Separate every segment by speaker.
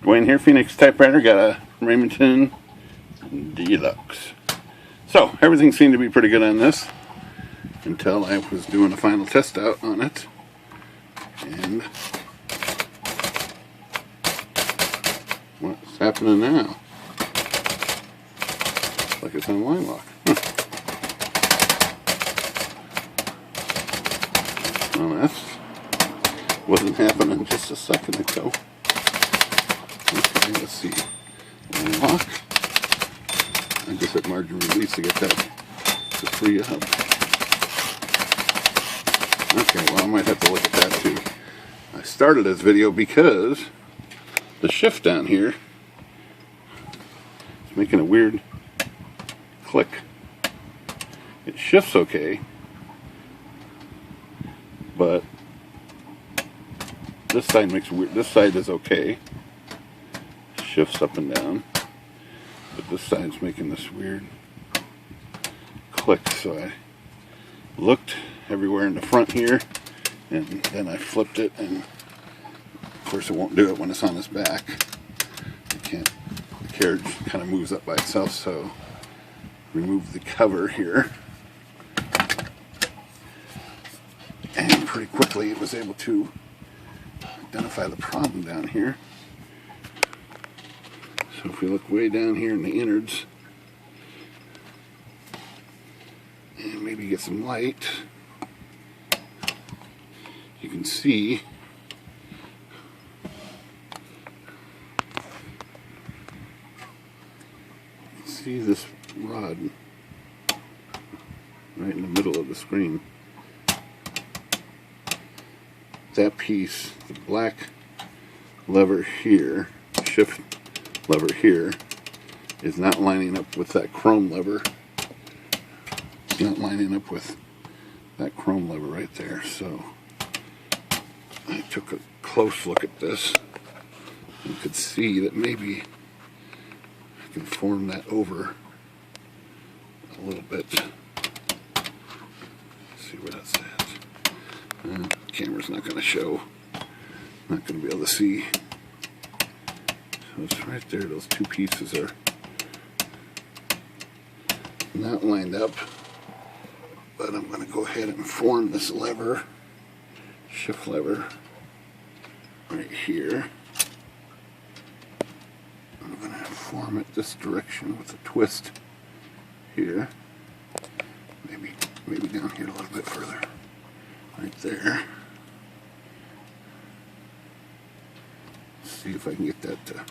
Speaker 1: Dwayne here, Phoenix Typewriter, got a Remington Deluxe. So, everything seemed to be pretty good on this until I was doing a final test out on it. And what's happening now? Looks like it's on line lock. Well, that wasn't happening just a second ago. Okay, let's see. Line lock. I just hit margin release to get that to free up. Okay, well I might have to look at that too. I started this video because the shift down here is making a weird click. It shifts okay, but this side makes weird. This side is okay. Shifts up and down, but this side's making this weird click. So I looked everywhere in the front here, and then I flipped it, and of course it won't do it when it's on its back. It can't. The carriage kind of moves up by itself, so remove the cover here, and pretty quickly it was able to identify the problem down here. So if we look way down here in the innards and maybe get some light, you can see this rod right in the middle of the screen. That piece, the black lever here, shift lever here, is not lining up with that chrome lever. It's not lining up with that chrome lever right there. So I took a close look at this and could see that maybe I can form that over a little bit. Let's see where that's at. Camera's not going to show. Not going to be able to see. So it's right there. Those two pieces are not lined up. But I'm going to go ahead and form this lever, shift lever, right here. I'm going to form it this direction with a twist here. Maybe down here a little bit further. Right there. See if I can get that to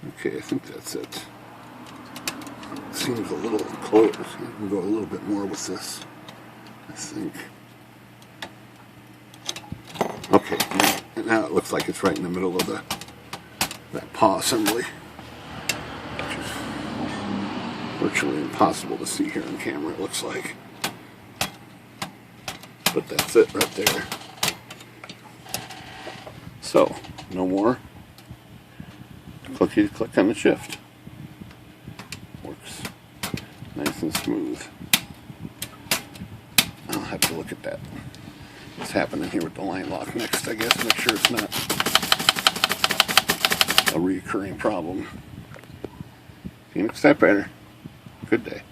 Speaker 1: okay, I think that's it. Seems a little close. I can go a little bit more with this, I think. Okay, now it looks like it's right in the middle of that paw assembly, which is virtually impossible to see here on camera, it looks like. But that's it right there. So, no more. Click on the shift. Works nice and smooth. I'll have to look at that. What's happening here with the line lock next, I guess. Make sure it's not a recurring problem. Phoenix Typewriter. Good day.